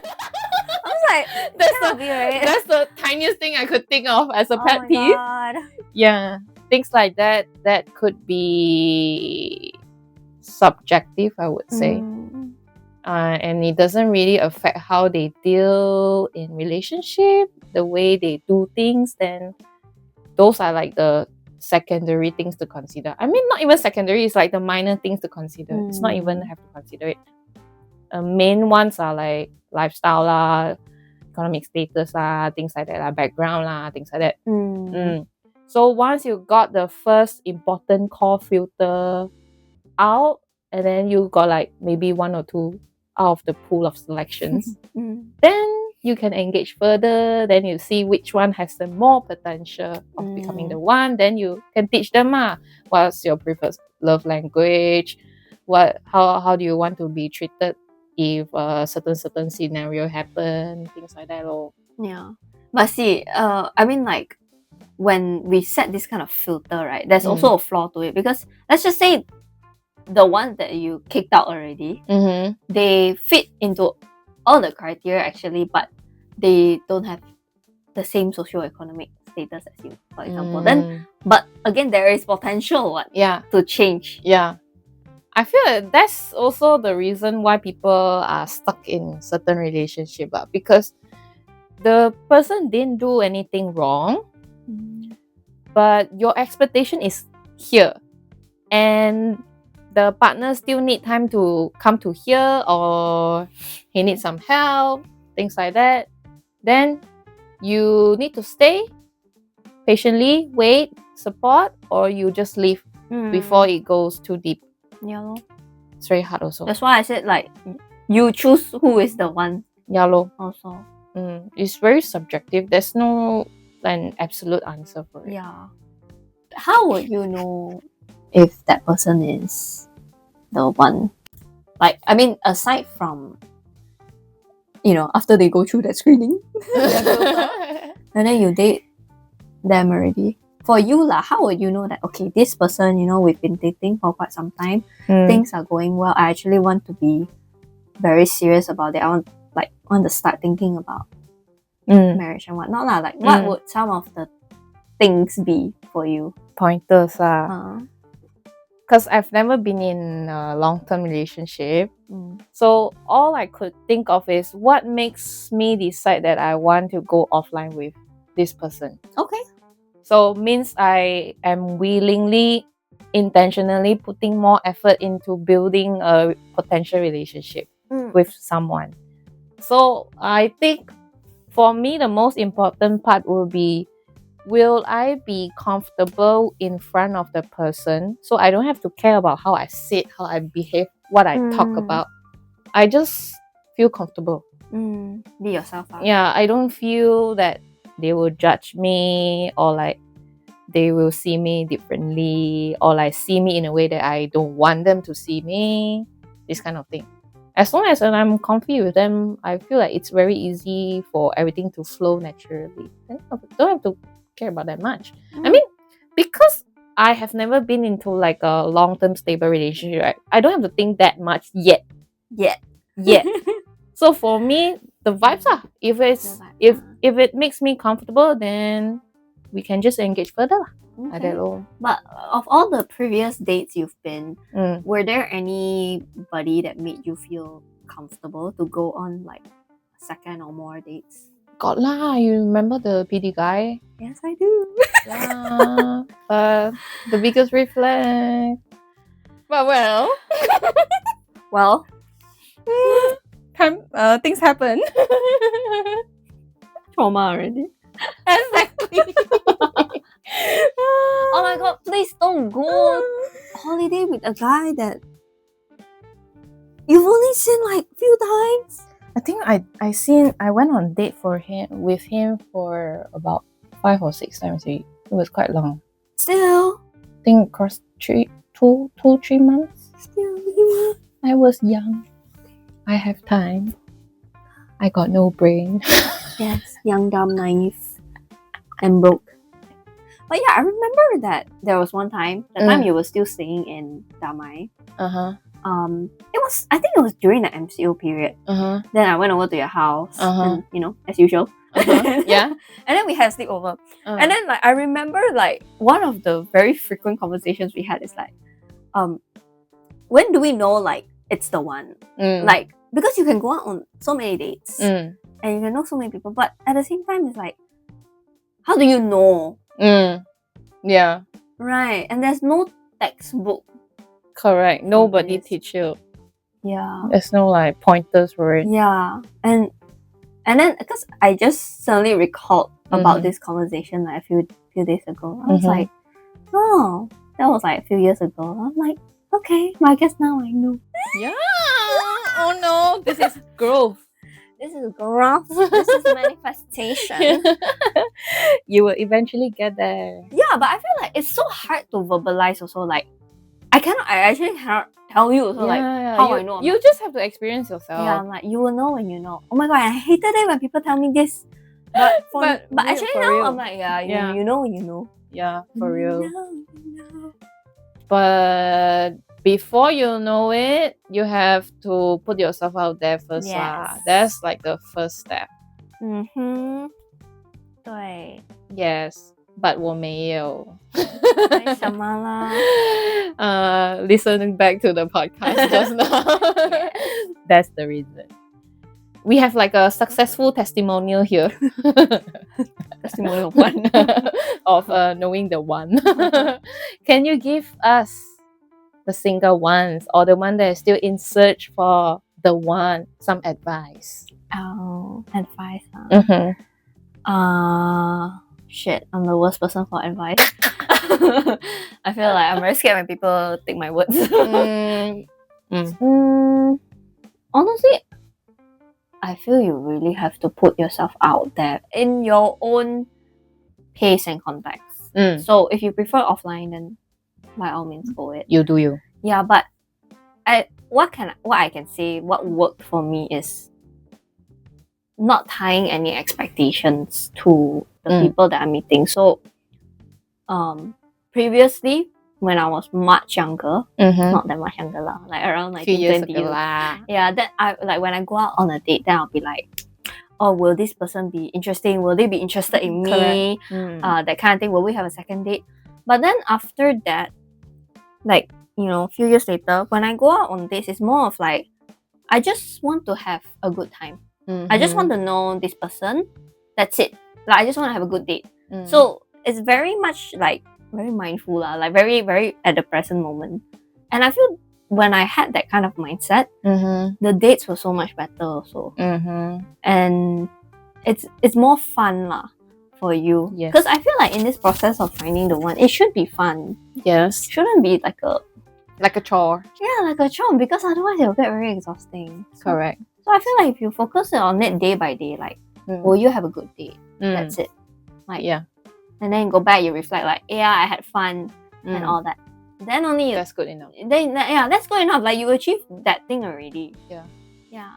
[SPEAKER 2] was like,
[SPEAKER 1] that's the tiniest thing I could think of as a pet peeve.
[SPEAKER 2] God.
[SPEAKER 1] Yeah, things like that could be subjective, I would say. And it doesn't really affect how they deal in relationship, the way they do things. Then those are like the secondary things to consider. I mean, not even secondary, it's like the minor things to consider. It's not even have to consider it. Main ones are like lifestyle lah, economic status lah, things like that lah, background lah, things like that. So once you got the first important core filter out, and then you got like maybe 1 or 2 out of the pool of selections, then you can engage further. Then you see which one has the more potential of becoming the one. Then you can teach them what's your preferred love language, how do you want to be treated if a certain scenario happen, things like that.
[SPEAKER 2] Yeah, but see, I mean, like when we set this kind of filter, right, there's also a flaw to it, because let's just say the ones that you kicked out already, they fit into all the criteria actually, but they don't have the same socioeconomic status as you, for example. Then, but again, there is potential to change.
[SPEAKER 1] Yeah. I feel like that's also the reason why people are stuck in certain relationship, because the person didn't do anything wrong, but your expectation is here, and the partner still need time to come to here, or he needs some help, things like that. Then you need to stay patiently, wait, support, or you just leave before it goes too deep.
[SPEAKER 2] Yeah,
[SPEAKER 1] it's very hard also.
[SPEAKER 2] That's why I said, like, you choose who is the one.
[SPEAKER 1] Yeah,
[SPEAKER 2] also.
[SPEAKER 1] It's very subjective. There's no an absolute answer for it.
[SPEAKER 2] Yeah. How would you know if that person is the one? Like, I mean, aside from, after they go through that screening, and then you date them already. For you, how would you know that, okay, this person, we've been dating for quite some time, things are going well, I actually want to be very serious about it. I want to start thinking about marriage and whatnot. Like, what would some of the things be for you?
[SPEAKER 1] Pointers. Because I've never been in a long-term relationship. So all I could think of is what makes me decide that I want to go offline with this person.
[SPEAKER 2] Okay.
[SPEAKER 1] So means I am willingly, intentionally putting more effort into building a potential relationship with someone. So I think for me, the most important part will be, will I be comfortable in front of the person? So I don't have to care about how I sit, how I behave, what I talk about. I just feel comfortable.
[SPEAKER 2] Be yourself.
[SPEAKER 1] Yeah, I don't feel that they will judge me, or like they will see me differently, or like see me in a way that I don't want them to see me. This kind of thing. As long as I'm comfy with them, I feel like it's very easy for everything to flow naturally. I don't have to care about that much. I mean, because I have never been into like a long-term stable relationship, right? I don't have to think that much yet. So for me, the vibes are, if it makes me comfortable, then we can just engage further.
[SPEAKER 2] Okay. But of all the previous dates you've been, were there anybody that made you feel comfortable to go on like second or more dates?
[SPEAKER 1] God lah, you remember the PD guy?
[SPEAKER 2] Yes, I do.
[SPEAKER 1] Yeah, but the biggest red flag. But
[SPEAKER 2] well,
[SPEAKER 1] things happen.
[SPEAKER 2] Trauma already.
[SPEAKER 1] Exactly.
[SPEAKER 2] Oh my god, please don't go holiday with a guy that you've only seen like few times.
[SPEAKER 1] I think I went on date with him for about 5 or 6 times. It was quite long.
[SPEAKER 2] Still,
[SPEAKER 1] I think across 3 months.
[SPEAKER 2] Still,
[SPEAKER 1] I was young. I have time. I got no brain.
[SPEAKER 2] Yes, young, dumb, naive, and broke. But yeah, I remember that there was one time, time you were still staying in Damai. I think it was during the MCO period. Then I went over to your house, and, as usual.
[SPEAKER 1] Yeah.
[SPEAKER 2] And then we had a sleepover. And then I remember one of the very frequent conversations we had is when do we know it's the one? Because you can go out on so many dates and you can know so many people, but at the same time it's how do you know?
[SPEAKER 1] Yeah.
[SPEAKER 2] Right. And there's no textbook.
[SPEAKER 1] Correct. Nobody teach you.
[SPEAKER 2] Yeah.
[SPEAKER 1] There's no pointers for it.
[SPEAKER 2] Yeah. And then because I just suddenly recalled about this conversation a few days ago. I was oh, that was a few years ago. I'm Okay, well, I guess now I know.
[SPEAKER 1] Yeah. Oh no, this is growth.
[SPEAKER 2] This is growth. This is manifestation.
[SPEAKER 1] You will eventually get there.
[SPEAKER 2] Yeah, but I feel like it's so hard to verbalize also. Like, I actually cannot tell you also how I know.
[SPEAKER 1] You just have to experience yourself.
[SPEAKER 2] Yeah, I'm like, you will know when you know. Oh my god, I hated it when people tell me this. But actually now, real. I'm like, you know when you know.
[SPEAKER 1] Yeah, for real.
[SPEAKER 2] You know.
[SPEAKER 1] But before you know it, you have to put yourself out there first.
[SPEAKER 2] Yes.
[SPEAKER 1] That's like the first step.
[SPEAKER 2] 对
[SPEAKER 1] Yes, but 我没有。
[SPEAKER 2] 为什么啦？
[SPEAKER 1] Listening back to the podcast just now.
[SPEAKER 2] Yes.
[SPEAKER 1] That's the reason. We have like a successful testimonial here.
[SPEAKER 2] Testimonial one.
[SPEAKER 1] Of knowing the one. Can you give us the single ones or the one that is still in search for the one some advice?
[SPEAKER 2] Oh, advice.
[SPEAKER 1] Mm-hmm.
[SPEAKER 2] Shit, I'm the worst person for advice. I feel like I'm very scared when people take my words. Honestly, I feel you really have to put yourself out there in your own pace and context. So if you prefer offline, then by all means go it.
[SPEAKER 1] You do you.
[SPEAKER 2] Yeah, but what I can say, what worked for me is not tying any expectations to the people that I'm meeting. So previously, when I was much younger, not that much younger lah, like around like 20 years. Yeah, then I like when I go out on a date, then I'll be like, oh, will this person be interesting? Will they be interested in me? That kind of thing. Will we have a second date? But then after that, like, you know, a few years later, when I go out on dates, it's more of like, I just want to have a good time. I just want to know this person. That's it. Like, I just want to have a good date. So it's very much like very mindful, like very, very at the present moment. And I feel when I had that kind of mindset, the dates were so much better also. And it's more fun lah for you. Because I feel like in this process of finding the one, it should be fun.
[SPEAKER 1] Yes.
[SPEAKER 2] It shouldn't be like a
[SPEAKER 1] chore.
[SPEAKER 2] Yeah, like a chore, because otherwise it'll get very exhausting.
[SPEAKER 1] Correct.
[SPEAKER 2] So I feel like if you focus on it day by day, like, will you have a good day? That's it. Like,
[SPEAKER 1] yeah.
[SPEAKER 2] And then you go back, you reflect like, yeah, I had fun and all that. Then only
[SPEAKER 1] that's good enough.
[SPEAKER 2] Then that's good enough. Like, you achieved that thing already.
[SPEAKER 1] Yeah.
[SPEAKER 2] Yeah.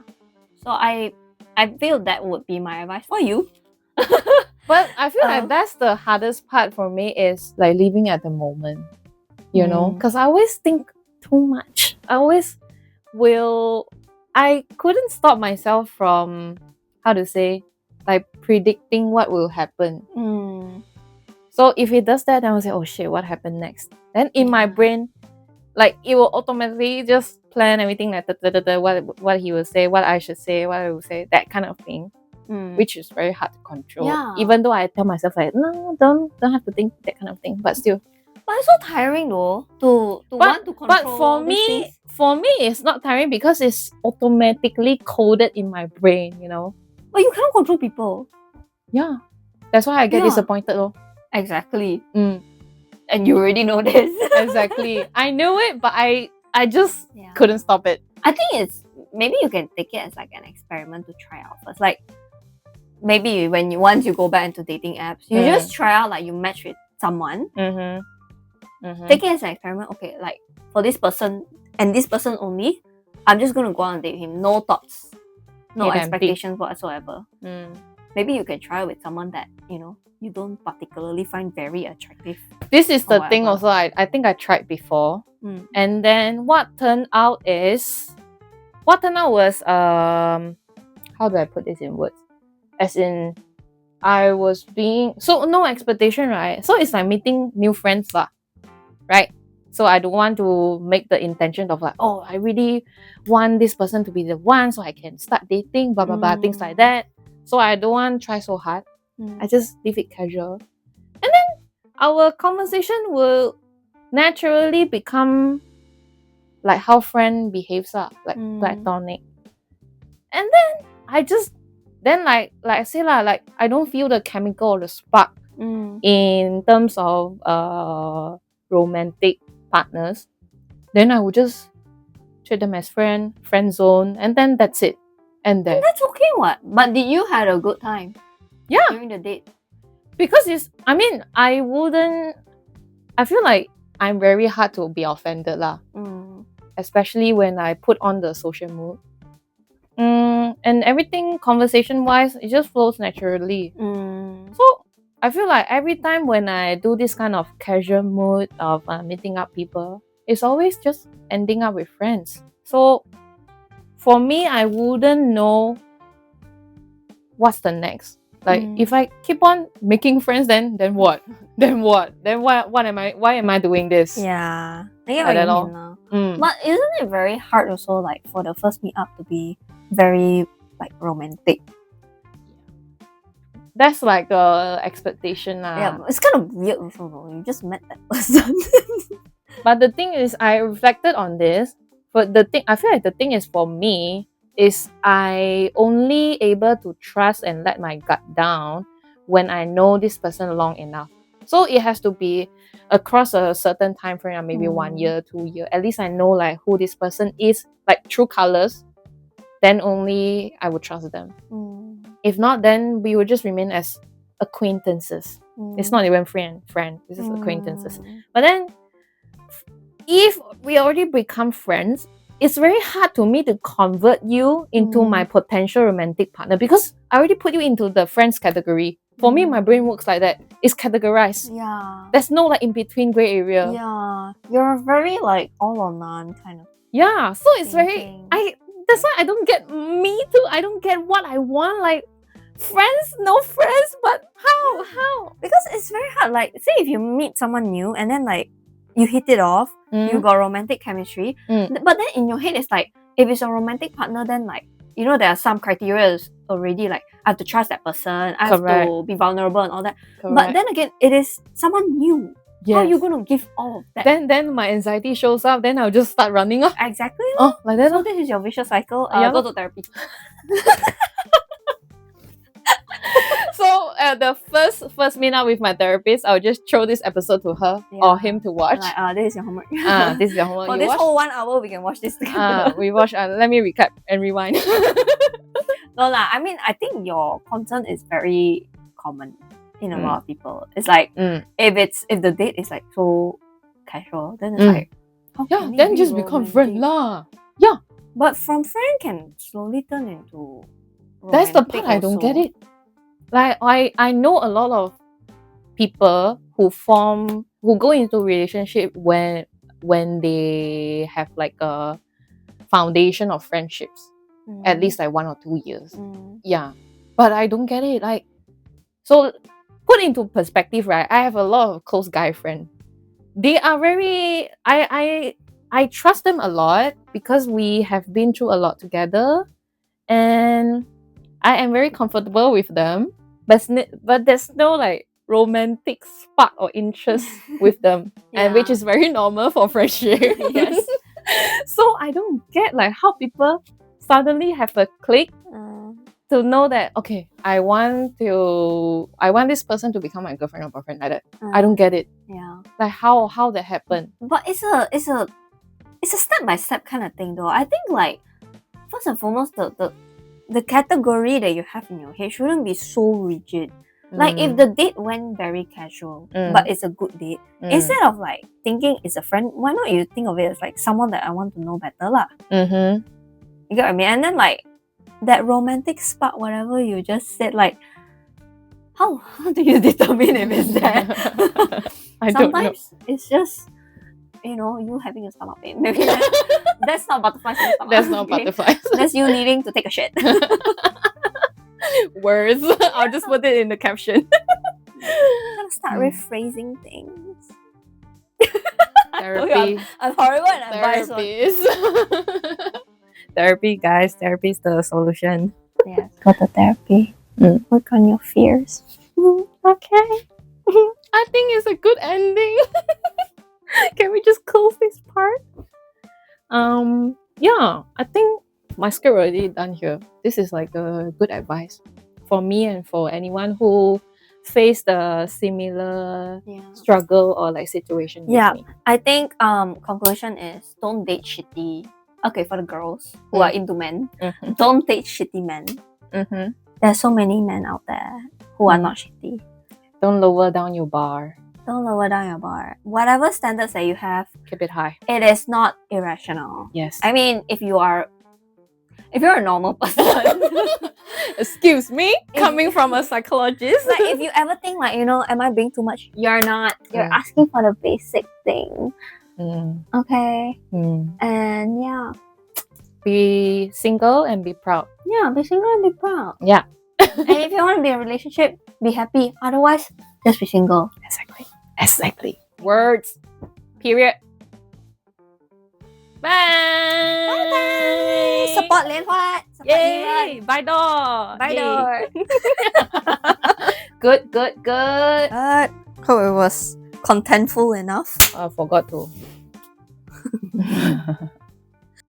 [SPEAKER 2] So I feel that would be my advice for you.
[SPEAKER 1] But I feel like that's the hardest part for me, is like living at the moment. You know, because I always think too much. I couldn't stop myself from, how to say, like predicting what will happen. So if it does that, then I'll say, oh shit, what happened next? Then in my brain, like, it will automatically just plan everything, like what he will say, what I should say, what I will say, that kind of thing, which is very hard to control.
[SPEAKER 2] Yeah.
[SPEAKER 1] Even though I tell myself like, no, don't have to think that kind of thing, but still.
[SPEAKER 2] But it's so tiring though to want to control.
[SPEAKER 1] But for me, it's not tiring because it's automatically coded in my brain, you know.
[SPEAKER 2] But you cannot control people.
[SPEAKER 1] Yeah, that's why I get disappointed though.
[SPEAKER 2] Exactly. And you already know this.
[SPEAKER 1] Exactly. I knew it, but I just couldn't stop it.
[SPEAKER 2] I think it's, maybe you can take it as like an experiment to try out first. Like, maybe once you go back into dating apps, you just try out, like, you match with someone. Take it as an experiment. Okay, like, for this person and this person only, I'm just going to go out and date him. No thoughts. No expectations whatsoever. Maybe you can try with someone that, you know, you don't particularly find very attractive. This is the thing also,
[SPEAKER 1] I think I tried before. And then what turned out was, how do I put this in words? As in, I was being, so no expectation, right? So it's like meeting new friends lah, right? So I don't want to make the intention of like, oh, I really want this person to be the one so I can start dating, blah, blah, blah, things like that. So I don't want to try so hard. I just leave it casual. And then our conversation will naturally become like how friend behaves, like platonic. And then I just, like I say lah, like I don't feel the chemical or the spark in terms of romantic partners. then I would just treat them as friend zone, and then that's it. And then
[SPEAKER 2] That's okay, what? But did you had a good time?
[SPEAKER 1] Yeah.
[SPEAKER 2] During the date?
[SPEAKER 1] Because I feel like I'm very hard to be offended lah. Especially when I put on the social mood. And everything conversation-wise, it just flows naturally. So I feel like every time when I do this kind of casual mood of meeting up people, it's always just ending up with friends. So for me, I wouldn't know what's the next. Like if I keep on making friends, then what? Then what? Then what am I? Why am I doing this?
[SPEAKER 2] Yeah. I get what you mean. But isn't it very hard also, like, for the first meetup to be very, like, romantic?
[SPEAKER 1] That's like a expectation.
[SPEAKER 2] Yeah, it's kind of weird also, though. You just met that person.
[SPEAKER 1] But the thing is, I reflected on this. But I feel like the thing is, for me, is I only able to trust and let my gut down when I know this person long enough. So it has to be across a certain time frame, maybe 1 year, 2 years. At least I know like who this person is, like true colors. Then only I would trust them. If not, then we would just remain as acquaintances. It's not even friend. This is acquaintances. But then, if we already become friends, it's very hard to me to convert you into my potential romantic partner, because I already put you into the friends category. For me, my brain works like that. It's categorized.
[SPEAKER 2] Yeah.
[SPEAKER 1] There's no like in between gray area.
[SPEAKER 2] Yeah. You're very like all or none kind of.
[SPEAKER 1] Yeah. So it's
[SPEAKER 2] thinking.
[SPEAKER 1] that's why I don't get me too. I don't get what I want. Like friends, no friends, but how?
[SPEAKER 2] Because it's very hard. Like, say if you meet someone new and then like you hit it off, you got romantic chemistry. But then in your head, it's like, if it's a romantic partner, then like, you know, there are some criteria already, like I have to trust that person, I have to be vulnerable and all that. But then again, it is someone new. Yes. How are you going to give all of that?
[SPEAKER 1] Then my anxiety shows up, then I'll just start running off.
[SPEAKER 2] Exactly.
[SPEAKER 1] Like that.
[SPEAKER 2] So this is your vicious cycle. Go to therapy.
[SPEAKER 1] So the first meetup with my therapist, I'll just throw this episode to her or him to watch.
[SPEAKER 2] Like, this is your homework.
[SPEAKER 1] This is your homework.
[SPEAKER 2] For this whole 1 hour, we can watch this together.
[SPEAKER 1] We watch. Let me recap and rewind.
[SPEAKER 2] No lah. I mean, I think your concern is very common in a lot of people. It's like if the date is like so casual, then it's like,
[SPEAKER 1] then just become friend lah. Yeah.
[SPEAKER 2] But from friend can slowly turn into romantic.
[SPEAKER 1] That's the part I don't get it. Like I know a lot of people who go into relationship when they have like a foundation of friendships, at least like 1 or 2 years. Yeah, but I don't get it. Like, so put into perspective, right? I have a lot of close guy friends. They are very I trust them a lot because we have been through a lot together, and I am very comfortable with them. But there's no like romantic spark or interest with them, and which is very normal for friendship.
[SPEAKER 2] Yes.
[SPEAKER 1] So I don't get like how people suddenly have a click to know that, okay, I want this person to become my girlfriend or boyfriend, like that. I don't get it.
[SPEAKER 2] Yeah.
[SPEAKER 1] Like how that happened.
[SPEAKER 2] But it's a step-by-step kind of thing though. I think like first and foremost, the category that you have in your head shouldn't be so rigid. Like if the date went very casual, but it's a good date, instead of like thinking it's a friend, why not you think of it as like someone that I want to know better lah. You get what I mean? And then like that romantic spark, whatever you just said, like how do you determine if it's there? Sometimes it's just, you know, you having a stomach pain. Maybe that's not butterflies in the stomach.
[SPEAKER 1] That's not butterflies.
[SPEAKER 2] That's you needing to take a shit.
[SPEAKER 1] Words. I'll just put it in the caption.
[SPEAKER 2] Gotta start rephrasing things.
[SPEAKER 1] Therapy.
[SPEAKER 2] I'm horrible at advice.
[SPEAKER 1] Therapy, guys. Therapy is the solution.
[SPEAKER 2] Yes, go to therapy. Work on your fears.
[SPEAKER 1] Okay. I think it's a good ending. Can we just close this part? Yeah, I think my script already done here. This is like a good advice for me and for anyone who face the similar struggle or like situation with me?
[SPEAKER 2] I think conclusion is don't date shitty. Okay, for the girls who are into men, don't date shitty men. There's so many men out there who are not shitty.
[SPEAKER 1] Don't lower down your bar.
[SPEAKER 2] Don't lower down your bar. Whatever standards that you have,
[SPEAKER 1] Keep it high.
[SPEAKER 2] it is not irrational.
[SPEAKER 1] Yes.
[SPEAKER 2] I mean, if you're a normal person,
[SPEAKER 1] Excuse me, coming from a psychologist.
[SPEAKER 2] like if you ever think like, am I being too much? You're not. You're asking for the basic thing. Okay. And yeah.
[SPEAKER 1] Be single and be proud.
[SPEAKER 2] Yeah, be single and be proud.
[SPEAKER 1] Yeah.
[SPEAKER 2] And if you want to be in a relationship, be happy. Otherwise, just be single.
[SPEAKER 1] Exactly. Words. Period. Bye.
[SPEAKER 2] Bye. Support Lian Huat.
[SPEAKER 1] Yay. Bye door.
[SPEAKER 2] Bye
[SPEAKER 1] Yay.
[SPEAKER 2] door.
[SPEAKER 1] Good.
[SPEAKER 2] Hope it was contentful enough.
[SPEAKER 1] I forgot to.